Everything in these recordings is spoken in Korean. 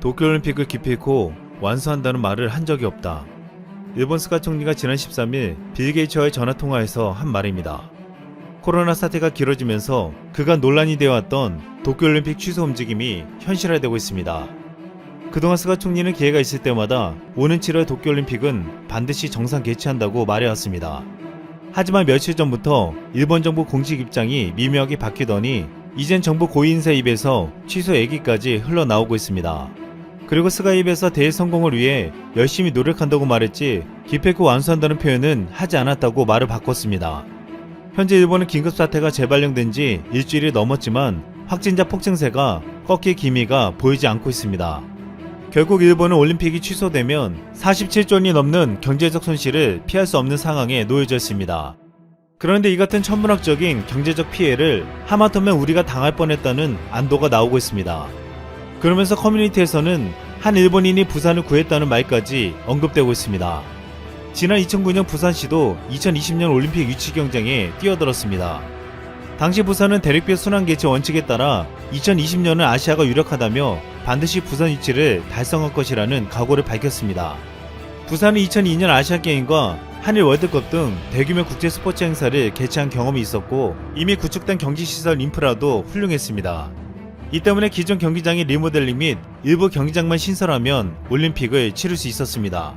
도쿄올림픽을 기필코 완수한다는 말을 한 적이 없다. 일본 스가 총리가 지난 13일 빌 게이츠와의 전화통화에서 한 말입니다. 코로나 사태가 길어지면서 그간 논란이 되어왔던 도쿄올림픽 취소 움직임이 현실화되고 있습니다. 그동안 스가 총리는 기회가 있을 때마다 오는 7월 도쿄올림픽은 반드시 정상 개최한다고 말해왔습니다. 하지만 며칠 전부터 일본 정부 공식 입장이 미묘하게 바뀌더니 이젠 정부 고위인사 입에서 취소 얘기까지 흘러나오고 있습니다. 그리고 스가 입에서 대회 성공을 위해 열심히 노력한다고 말했지 기필코 완수한다는 표현은 하지 않았다고 말을 바꿨습니다. 현재 일본은 긴급사태가 재발령된 지 일주일이 넘었지만 확진자 폭증세가 꺾일 기미가 보이지 않고 있습니다. 결국 일본은 올림픽이 취소되면 47조 원이 넘는 경제적 손실을 피할 수 없는 상황에 놓여져 있습니다. 그런데 이 같은 천문학적인 경제적 피해를 하마터면 우리가 당할 뻔했다는 안도가 나오고 있습니다. 그러면서 커뮤니티에서는 한 일본인이 부산을 구했다는 말까지 언급되고 있습니다. 지난 2009년 부산시도 2020년 올림픽 유치 경쟁에 뛰어들었습니다. 당시 부산은 대륙별 순환 개최 원칙에 따라 2020년은 아시아가 유력하다며 반드시 부산 유치를 달성할 것이라는 각오를 밝혔습니다. 부산은 2002년 아시안게임과 한일 월드컵 등 대규모 국제 스포츠 행사를 개최한 경험이 있었고 이미 구축된 경기시설 인프라도 훌륭했습니다. 이 때문에 기존 경기장의 리모델링 및 일부 경기장만 신설하면 올림픽을 치를 수 있었습니다.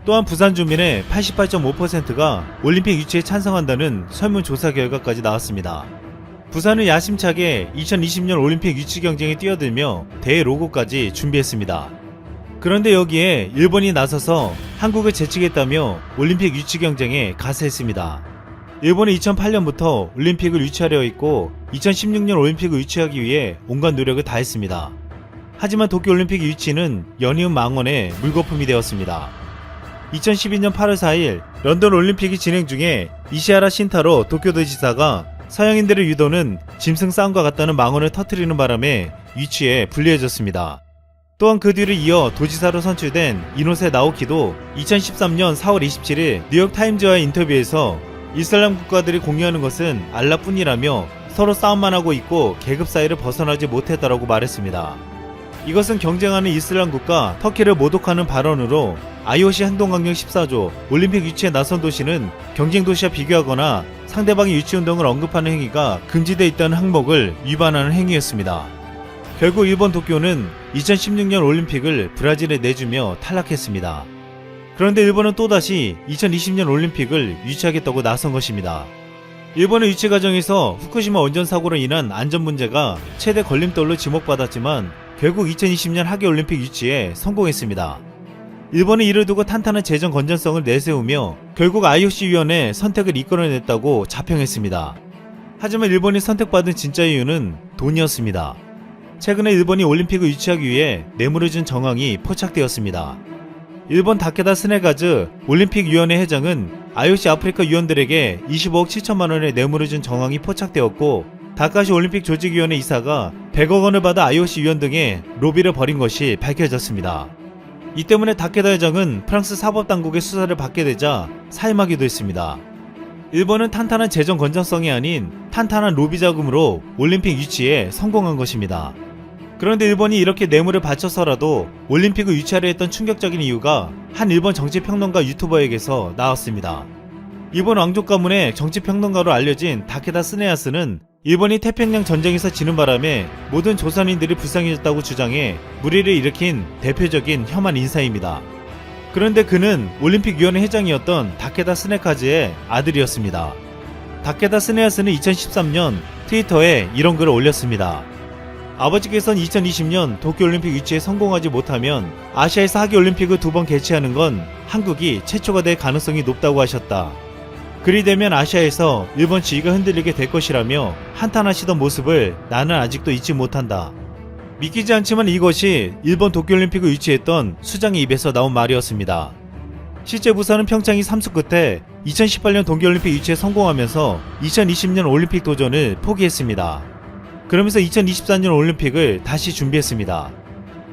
또한 부산 주민의 88.5%가 올림픽 유치에 찬성한다는 설문조사 결과까지 나왔습니다. 부산은 야심차게 2020년 올림픽 유치 경쟁에 뛰어들며 대회 로고까지 준비했습니다. 그런데 여기에 일본이 나서서 한국을 재치겠다며 올림픽 유치 경쟁에 가세했습니다. 일본은 2008년부터 올림픽을 유치하려 했고 2016년 올림픽을 유치하기 위해 온갖 노력을 다했습니다. 하지만 도쿄올림픽 유치는 연이은 망언의 물거품이 되었습니다. 2012년 8월 4일 런던 올림픽이 진행 중에 이시하라 신타로 도쿄도지사가 서양인들의 유도는 짐승 싸움과 같다는 망언을 터뜨리는 바람에 유치에 불리해졌습니다. 또한 그 뒤를 이어 도지사로 선출된 이노세 나오키도 2013년 4월 27일 뉴욕타임즈와의 인터뷰에서 이슬람 국가들이 공유하는 것은 알라뿐이라며 서로 싸움만 하고 있고 계급 사이를 벗어나지 못했다라고 말했습니다. 이것은 경쟁하는 이슬람 국가 터키를 모독하는 발언으로 IOC 행동강령 14조 올림픽 유치에 나선 도시는 경쟁 도시와 비교하거나 상대방의 유치운동을 언급하는 행위가 금지되어 있다는 항목을 위반하는 행위였습니다. 결국 일본 도쿄는 2016년 올림픽을 브라질에 내주며 탈락했습니다. 그런데 일본은 또다시 2020년 올림픽을 유치하겠다고 나선 것입니다. 일본의 유치 과정에서 후쿠시마 원전 사고로 인한 안전 문제가 최대 걸림돌로 지목받았지만 결국 2020년 하계올림픽 유치에 성공했습니다. 일본은 이를 두고 탄탄한 재정 건전성을 내세우며 결국 IOC 위원회 선택을 이끌어냈다고 자평했습니다. 하지만 일본이 선택받은 진짜 이유는 돈이었습니다. 최근에 일본이 올림픽을 유치하기 위해 뇌물을 준 정황이 포착되었습니다. 일본 다케다 스네가즈 올림픽위원회 회장은 IOC 아프리카 위원들에게 25억 7천만 원의 뇌물을 준 정황이 포착되었고 다카시 올림픽 조직위원회 이사가 100억 원을 받아 IOC 위원 등의 로비를 벌인 것이 밝혀졌습니다. 이 때문에 다케다 회장은 프랑스 사법당국의 수사를 받게 되자 사임하기도 했습니다. 일본은 탄탄한 재정 건전성이 아닌 탄탄한 로비 자금으로 올림픽 유치에 성공한 것입니다. 그런데 일본이 이렇게 뇌물을 바쳐서라도 올림픽을 유치하려 했던 충격적인 이유가 한 일본 정치평론가 유튜버에게서 나왔습니다. 일본 왕족 가문의 정치평론가로 알려진 다케다 스네야스는 일본이 태평양 전쟁에서 지는 바람에 모든 조선인들이 불쌍해졌다고 주장해 물의를 일으킨 대표적인 혐한 인사입니다. 그런데 그는 올림픽위원회 회장이었던 다케다 스네카즈의 아들이었습니다. 다케다 스네야스는 2013년 트위터에 이런 글을 올렸습니다. 아버지께서는 2020년 도쿄올림픽 유치에 성공하지 못하면 아시아에서 하계올림픽을 2번 개최하는 건 한국이 최초가 될 가능성이 높다고 하셨다. 그리 되면 아시아에서 일본 지위가 흔들리게 될 것이라며 한탄하시던 모습을 나는 아직도 잊지 못한다. 믿기지 않지만 이것이 일본 도쿄올림픽을 유치했던 수장의 입에서 나온 말이었습니다. 실제 부산은 평창이 삼수 끝에 2018년 동계올림픽 유치에 성공하면서 2020년 올림픽 도전을 포기했습니다. 그러면서 2024년 올림픽을 다시 준비했습니다.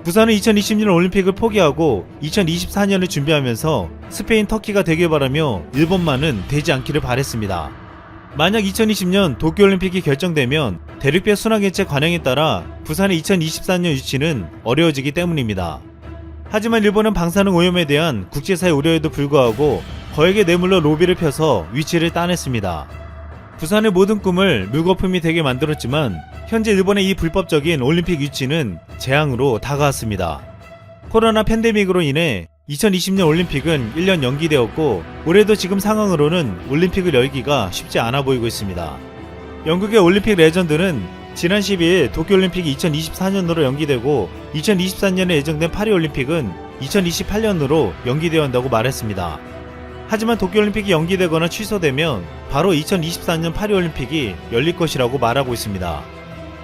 부산은 2020년 올림픽을 포기하고 2024년을 준비하면서 스페인 터키가 되길 바라며 일본만은 되지 않기를 바랬습니다. 만약 2020년 도쿄올림픽이 결정되면 대륙별 순환개최 관행에 따라 부산의 2024년 유치는 어려워지기 때문입니다. 하지만 일본은 방사능 오염에 대한 국제사회 우려에도 불구하고 거액의 뇌물로 로비를 펴서 위치를 따냈습니다. 부산의 모든 꿈을 물거품이 되게 만들었지만 현재 일본의 이 불법적인 올림픽 유치는 재앙으로 다가왔습니다. 코로나 팬데믹으로 인해 2020년 올림픽은 1년 연기되었고 올해도 지금 상황으로는 올림픽을 열기가 쉽지 않아 보이고 있습니다. 영국의 올림픽 레전드는 지난 12일 도쿄올림픽이 2024년으로 연기되고 2024년에 예정된 파리올림픽은 2028년으로 연기되어야 한다고 말했습니다. 하지만 도쿄올림픽이 연기되거나 취소되면 바로 2024년 파리올림픽이 열릴 것이라고 말하고 있습니다.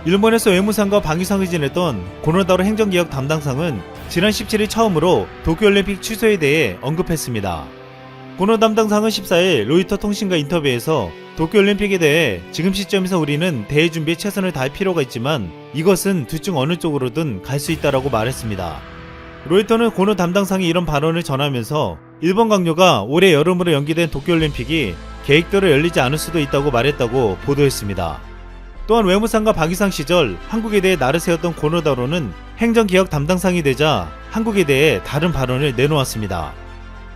일본에서 외무상과 방위상을 지냈던 고노다로 행정개혁 담당상은 지난 17일 처음으로 도쿄올림픽 취소에 대해 언급했습니다. 고노 담당상은 14일 로이터 통신과 인터뷰에서 도쿄올림픽에 대해 지금 시점에서 우리는 대회 준비에 최선을 다할 필요가 있지만 이것은 둘 중 어느 쪽으로든 갈 수 있다라고 말했습니다. 로이터는 고노 담당상이 이런 발언을 전하면서 일본 강요가 올해 여름으로 연기된 도쿄올림픽이 계획대로 열리지 않을 수도 있다고 말했다고 보도했습니다. 또한 외무상과 방위상 시절 한국에 대해 날을 세웠던 고노다로는 행정개혁 담당상이 되자 한국에 대해 다른 발언을 내놓았습니다.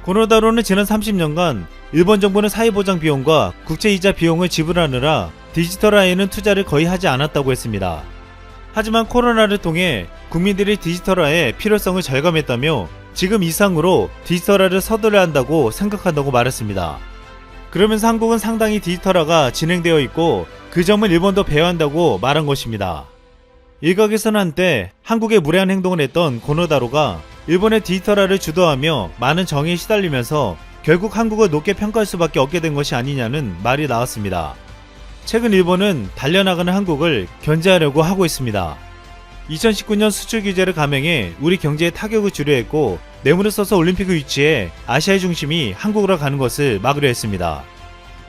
고노다로는 지난 30년간 일본 정부는 사회보장 비용과 국채이자 비용을 지불하느라 디지털화에는 투자를 거의 하지 않았다고 했습니다. 하지만 코로나를 통해 국민들이 디지털화의 필요성을 절감했다며 지금 이상으로 디지털화를 서둘러야 한다고 생각한다고 말했습니다. 그러면서 한국은 상당히 디지털화가 진행되어 있고 그 점을 일본도 배워야 한다고 말한 것입니다. 일각에서는 한때 한국의 무례한 행동을 했던 고노다로가 일본의 디지털화를 주도하며 많은 정의에 시달리면서 결국 한국을 높게 평가할 수밖에 없게 된 것이 아니냐는 말이 나왔습니다. 최근 일본은 달려나가는 한국을 견제하려고 하고 있습니다. 2019년 수출 규제를 감행해 우리 경제에 타격을 주려 했고 뇌물을 써서 올림픽을 유치해 아시아의 중심이 한국으로 가는 것을 막으려 했습니다.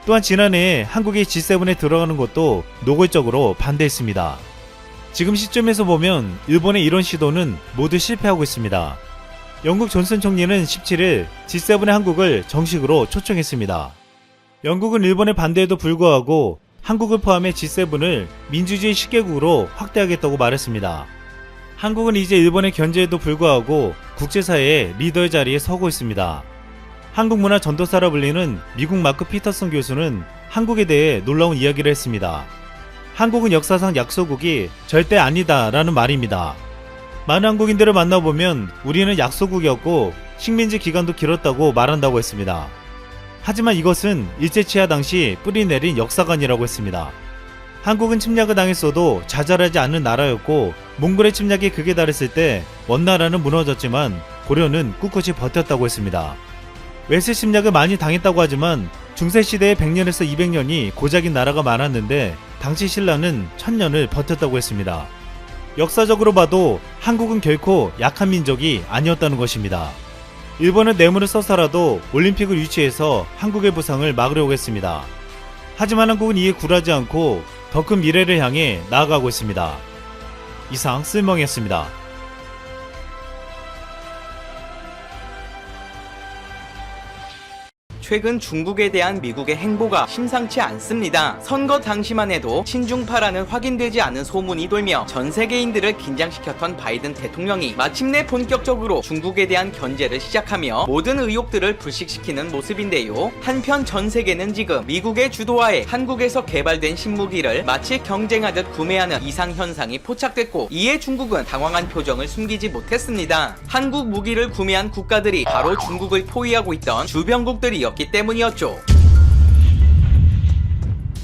또한 지난해 한국이 G7에 들어가는 것도 노골적으로 반대했습니다. 지금 시점에서 보면 일본의 이런 시도는 모두 실패하고 있습니다. 영국 존슨 총리는 17일 G7의 한국을 정식으로 초청했습니다. 영국은 일본의 반대에도 불구하고 한국을 포함해 G7을 민주주의 10개국으로 확대하겠다고 말했습니다. 한국은 이제 일본의 견제에도 불구하고 국제사회의 리더의 자리에 서고 있습니다. 한국 문화 전도사라 불리는 미국 마크 피터슨 교수는 한국에 대해 놀라운 이야기를 했습니다. 한국은 역사상 약소국이 절대 아니다라는 말입니다. 많은 한국인들을 만나보면 우리는 약소국이었고 식민지 기간도 길었다고 말한다고 했습니다. 하지만 이것은 일제치하 당시 뿌리내린 역사관이라고 했습니다. 한국은 침략을 당했어도 좌절하지 않는 나라였고 몽골의 침략이 극에 달했을 때 원나라는 무너졌지만 고려는 꿋꿋이 버텼다고 했습니다. 외세 침략을 많이 당했다고 하지만 중세시대에 100년에서 200년이 고작인 나라가 많았는데 당시 신라는 1000년을 버텼다고 했습니다. 역사적으로 봐도 한국은 결코 약한 민족이 아니었다는 것입니다. 일본은 뇌물을 써서라도 올림픽을 유치해서 한국의 부상을 막으려고 했습니다. 하지만 한국은 이에 굴하지 않고 더 큰 미래를 향해 나아가고 있습니다. 이상 쓸멍이었습니다. 최근 중국에 대한 미국의 행보가 심상치 않습니다. 선거 당시만 해도 친중파라는 확인되지 않은 소문이 돌며 전 세계인들을 긴장시켰던 바이든 대통령이 마침내 본격적으로 중국에 대한 견제를 시작하며 모든 의혹들을 불식시키는 모습인데요. 한편 전 세계는 지금 미국의 주도하에 한국에서 개발된 신무기를 마치 경쟁하듯 구매하는 이상 현상이 포착됐고 이에 중국은 당황한 표정을 숨기지 못했습니다. 한국 무기를 구매한 국가들이 바로 중국을 포위하고 있던 주변국들이었기 때문이었죠.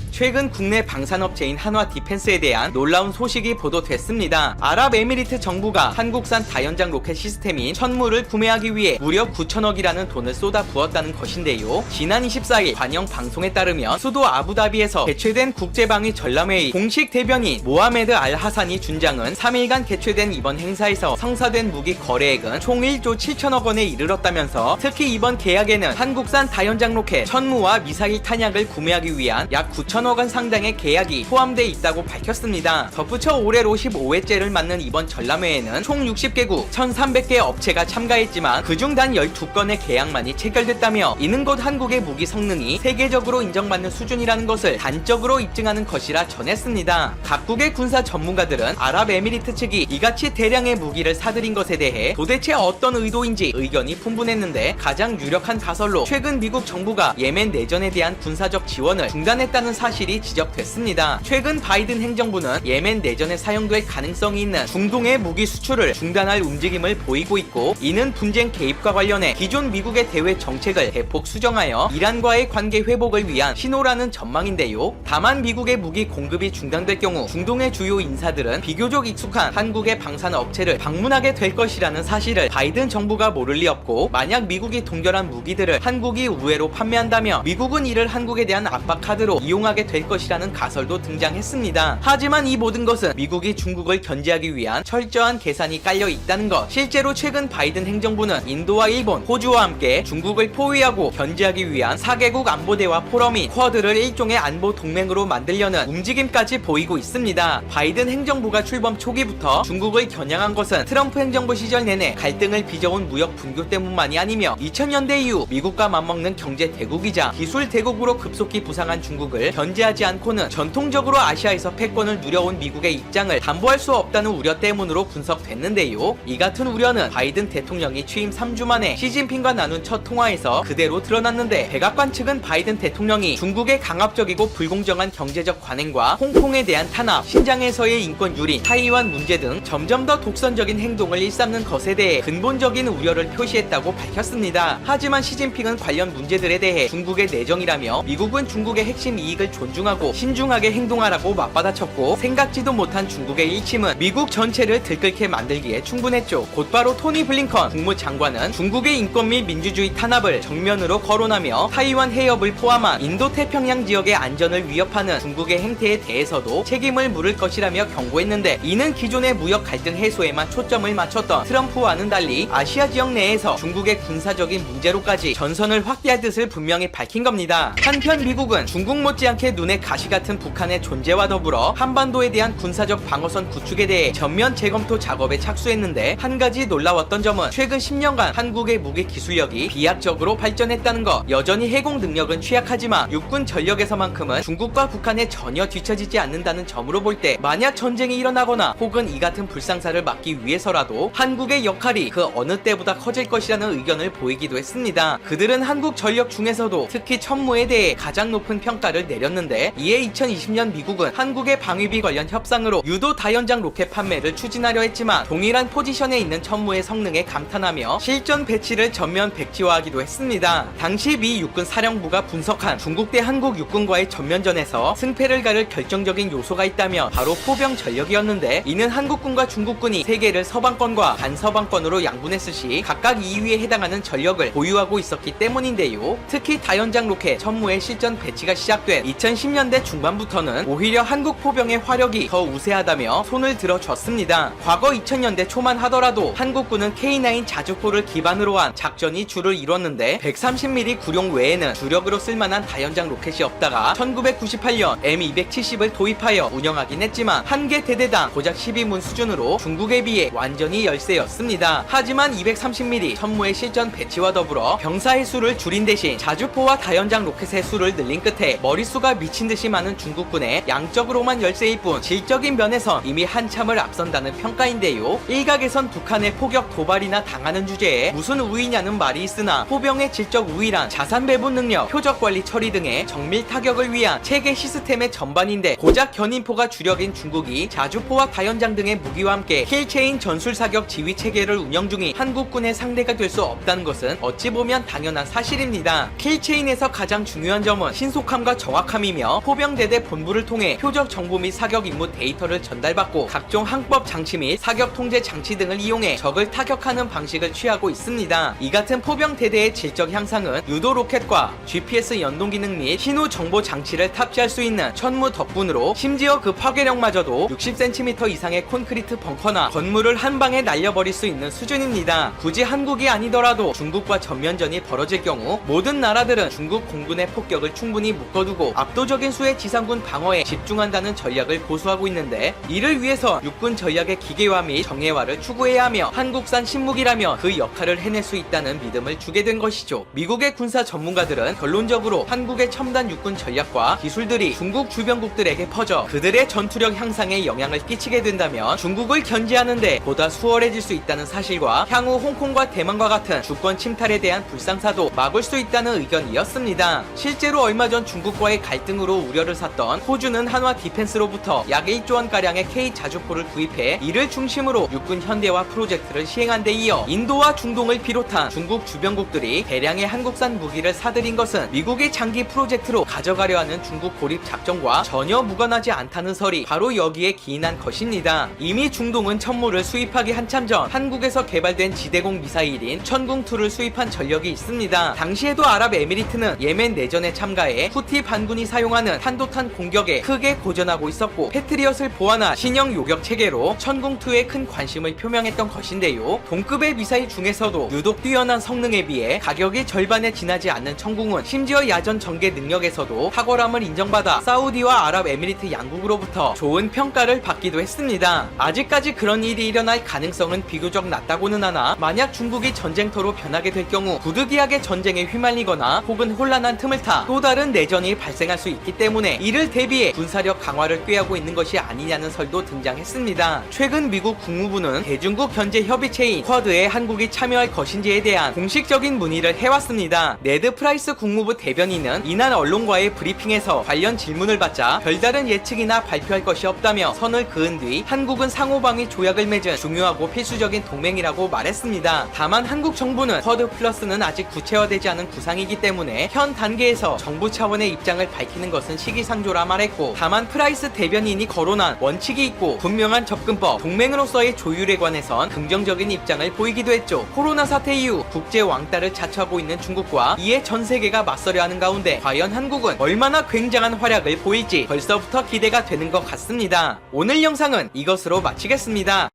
최근 국내 방산업체인 한화 디펜스에 대한 놀라운 소식이 보도됐습니다. 아랍에미리트 정부가 한국산 다연장 로켓 시스템인 천무를 구매하기 위해 무려 9천억이라는 돈을 쏟아 부었다는 것인데요. 지난 24일 관영 방송에 따르면 수도 아부다비에서 개최된 국제방위 전람회의 공식 대변인 모하메드 알 하산이 준장은 3일간 개최된 이번 행사에서 성사된 무기 거래액은 총 1조 7천억 원에 이르렀다면서 특히 이번 계약에는 한국산 다연장 로켓 천무와 미사일 탄약을 구매하기 위한 약 9천억 2천억 원 상당의 계약이 포함돼 있다고 밝혔습니다. 덧붙여 올해로 15회째를 맞는 이번 전람회에는 총 60개국 1,300개 업체가 참가했지만 그중 단 12건의 계약만이 체결됐다며 이는 곧 한국의 무기 성능이 세계적으로 인정받는 수준이라는 것을 단적으로 입증하는 것이라 전했습니다. 각국의 군사 전문가들은 아랍에미리트 측이 이같이 대량의 무기를 사들인 것에 대해 도대체 어떤 의도인지 의견이 분분했는데 가장 유력한 가설로 최근 미국 정부가 예멘 내전에 대한 군사적 지원을 중단했다는 사실이 지적됐습니다. 최근 바이든 행정부는 예멘 내전에 사용될 가능성이 있는 중동의 무기 수출을 중단할 움직임을 보이고 있고 이는 분쟁 개입과 관련해 기존 미국의 대외 정책을 대폭 수정하여 이란과의 관계 회복을 위한 신호라는 전망인데요. 다만 미국의 무기 공급이 중단될 경우 중동의 주요 인사들은 비교적 익숙한 한국의 방산 업체를 방문하게 될 것이라는 사실을 바이든 정부가 모를 리 없고 만약 미국이 동결한 무기들을 한국이 우회로 판매한다면 미국은 이를 한국에 대한 압박 카드로 이용하게 될 것이라는 가설도 등장했습니다. 하지만 이 모든 것은 미국이 중국을 견제하기 위한 철저한 계산이 깔려 있다는 것. 실제로 최근 바이든 행정부는 인도와 일본, 호주와 함께 중국을 포위하고 견제하기 위한 4개국 안보대화 포럼인 쿼드를 일종의 안보 동맹으로 만들려는 움직임까지 보이고 있습니다. 바이든 행정부가 출범 초기부터 중국을 겨냥한 것은 트럼프 행정부 시절 내내 갈등을 빚어온 무역 분교 때문만이 아니며 2000년대 이후 미국과 맞먹는 경제 대국이자 기술 대국으로 급속히 부상한 중국을 견제하지 않고는 전통적으로 아시아에서 패권을 누려온 미국의 입장을 담보할 수 없다는 우려 때문으로 분석됐는데요. 이 같은 우려는 바이든 대통령이 취임 3주 만에 시진핑과 나눈 첫 통화에서 그대로 드러났는데 백악관 측은 바이든 대통령이 중국의 강압적이고 불공정한 경제적 관행과 홍콩에 대한 탄압, 신장에서의 인권 유린, 타이완 문제 등 점점 더 독선적인 행동을 일삼는 것에 대해 근본적인 우려를 표시했다고 밝혔습니다. 하지만 시진핑은 관련 문제들에 대해 중국의 내정이라며 미국은 중국의 핵심 이익을 존중하고 신중하게 행동하라고 맞받아쳤고 생각지도 못한 중국의 일침은 미국 전체를 들끓게 만들기에 충분했죠. 곧바로 토니 블링컨 국무장관은 중국의 인권 및 민주주의 탄압을 정면으로 거론하며 타이완 해협을 포함한 인도태평양 지역의 안전을 위협하는 중국의 행태에 대해서도 책임을 물을 것이라며 경고했는데 이는 기존의 무역 갈등 해소에만 초점을 맞췄던 트럼프와는 달리 아시아 지역 내에서 중국의 군사적인 문제로까지 전선을 확대할 뜻을 분명히 밝힌 겁니다. 한편 미국은 중국 못지않게 눈에 가시 같은 북한의 존재와 더불어 한반도에 대한 군사적 방어선 구축에 대해 전면 재검토 작업에 착수했는데 한 가지 놀라웠던 점은 최근 10년간 한국의 무기 기술력이 비약적으로 발전했다는 것. 여전히 해공 능력은 취약하지만 육군 전력에서만큼은 중국과 북한에 전혀 뒤처지지 않는다는 점으로 볼 때 만약 전쟁이 일어나거나 혹은 이 같은 불상사를 막기 위해서라도 한국의 역할이 그 어느 때보다 커질 것이라는 의견을 보이기도 했습니다. 그들은 한국 전력 중에서도 특히 천무에 대해 가장 높은 평가를 내렸는데 이에 2020년 미국은 한국의 방위비 관련 협상으로 유도 다연장 로켓 판매를 추진하려 했지만 동일한 포지션에 있는 천무의 성능에 감탄하며 실전 배치를 전면 백지화하기도 했습니다. 당시 미 육군 사령부가 분석한 중국 대 한국 육군과의 전면전에서 승패를 가를 결정적인 요소가 있다며 바로 포병 전력이었는데 이는 한국군과 중국군이 세계를 서방권과 반서방권으로 양분했을 시 각각 2위에 해당하는 전력을 보유하고 있었기 때문인데요. 특히 다연장 로켓 천무의 실전 배치가 시작된 2010년대 중반부터는 오히려 한국 포병의 화력이 더 우세하다며 손을 들어줬습니다. 과거 2000년대 초만 하더라도 한국군은 K9 자주포를 기반으로 한 작전이 주를 이뤘는데 130mm 구룡 외에는 주력으로 쓸만한 다연장 로켓이 없다가 1998년 M270을 도입하여 운영하긴 했지만 한 개 대대당 고작 12문 수준으로 중국에 비해 완전히 열세였습니다. 하지만 230mm 천무의 실전 배치와 더불어 병사의 수를 줄인 대신 자주포와 다연장 로켓의 수를 늘린 끝에 머릿수가 미친듯이 많은 중국군의 양적으로만 열세일 뿐 질적인 면에선 이미 한참을 앞선다는 평가인데요. 일각에선 북한의 포격 도발이나 당하는 주제에 무슨 우위냐는 말이 있으나 포병의 질적 우위란 자산 배분 능력, 표적 관리 처리 등의 정밀 타격을 위한 체계 시스템의 전반인데 고작 견인포가 주력인 중국이 자주포와 다연장 등의 무기와 함께 킬체인 전술 사격 지휘 체계를 운영 중인 한국군의 상대가 될 수 없다는 것은 어찌 보면 당연한 사실입니다. 킬체인에서 가장 중요한 점은 신속함과 정확함이며 포병대대 본부를 통해 표적 정보 및 사격 임무 데이터를 전달받고 각종 항법 장치 및 사격 통제 장치 등을 이용해 적을 타격하는 방식을 취하고 있습니다. 이 같은 포병대대의 질적 향상은 유도 로켓과 GPS 연동 기능 및 신호 정보 장치를 탑재할 수 있는 천무 덕분으로 심지어 그 파괴력마저도 60cm 이상의 콘크리트 벙커나 건물을 한 방에 날려버릴 수 있는 수준입니다. 굳이 한국이 아니더라도 중국과 전면전이 벌어질 경우 모든 나라들은 중국 공군의 폭격을 충분히 묶어두고 압도적인 수의 지상군 방어에 집중한다는 전략을 고수하고 있는데, 이를 위해서 육군 전략의 기계화 및 정예화를 추구해야 하며 한국산 신무기라면 그 역할을 해낼 수 있다는 믿음을 주게 된 것이죠. 미국의 군사 전문가들은 결론적으로 한국의 첨단 육군 전략과 기술들이 중국 주변국들에게 퍼져 그들의 전투력 향상에 영향을 끼치게 된다면 중국을 견제하는데 보다 수월해질 수 있다는 사실과 향후 홍콩과 대만과 같은 주권 침탈에 대한 불상사도 막을 수 있다는 의견이었습니다. 실제로 얼마 전 중국과의 갈등으로 우려를 샀던 호주는 한화 디펜스로부터 약 1조 원가량의 K 자주포를 구입해 이를 중심으로 육군 현대화 프로젝트를 시행한 데 이어 인도와 중동을 비롯한 중국 주변국들이 대량의 한국산 무기를 사들인 것은 미국의 장기 프로젝트로 가져가려 하는 중국 고립 작전과 전혀 무관하지 않다는 설이 바로 여기에 기인한 것입니다. 이미 중동은 천무를 수입하기 한참 전 한국에서 개발된 지대공 미사일인 천궁2를 수입한 전력이 있습니다. 당시에도 아랍에미리트는 예멘 내전에 참가해 후티 반군이 사용하는 한도탄 공격에 크게 고전하고 있었고, 패트리엇을 보완한 신형 요격 체계로 천궁2에 큰 관심을 표명했던 것인데요. 동급의 미사일 중에서도 유독 뛰어난 성능에 비해 가격이 절반에 지나지 않는 천궁은 심지어 야전 전개 능력에서도 탁월함을 인정받아 사우디와 아랍에미리트 양국으로부터 좋은 평가를 받기도 했습니다. 아직까지 그런 일이 일어날 가능성은 비교적 낮다고는 하나, 만약 중국이 전쟁터로 변하게 될 경우 부득이하게 전쟁에 휘말리거나 혹은 혼란한 틈을 타 또 다른 내전이 발생할 수 있기 때문에 이를 대비해 군사력 강화를 꾀하고 있는 것이 아니냐는 설도 등장했습니다. 최근 미국 국무부는 대중국 견제 협의체인 쿼드에 한국이 참여할 것인지에 대한 공식적인 문의를 해왔습니다. 네드 프라이스 국무부 대변인은 이날 언론과의 브리핑에서 관련 질문을 받자 별다른 예측이나 발표할 것이 없다며 선을 그은 뒤 한국은 상호방위 조약을 맺은 중요하고 필수적인 동맹이라고 말했습니다. 다만 한국 정부는 쿼드 플러스는 아직 구체화되지 않은 구상이기 때문에 현 단계에서 정부 차원의 입장을 밝히는 것은 시기상조라 말했고, 다만 프라이스 대변인이 거론한 원칙이 있고 분명한 접근법, 동맹으로서의 조율에 관해선 긍정적인 입장을 보이기도 했죠. 코로나 사태 이후 국제 왕따를 자처하고 있는 중국과 이에 전 세계가 맞서려 하는 가운데 과연 한국은 얼마나 굉장한 활약을 보일지 벌써부터 기대가 되는 것 같습니다. 오늘 영상은 이것으로 마치겠습니다.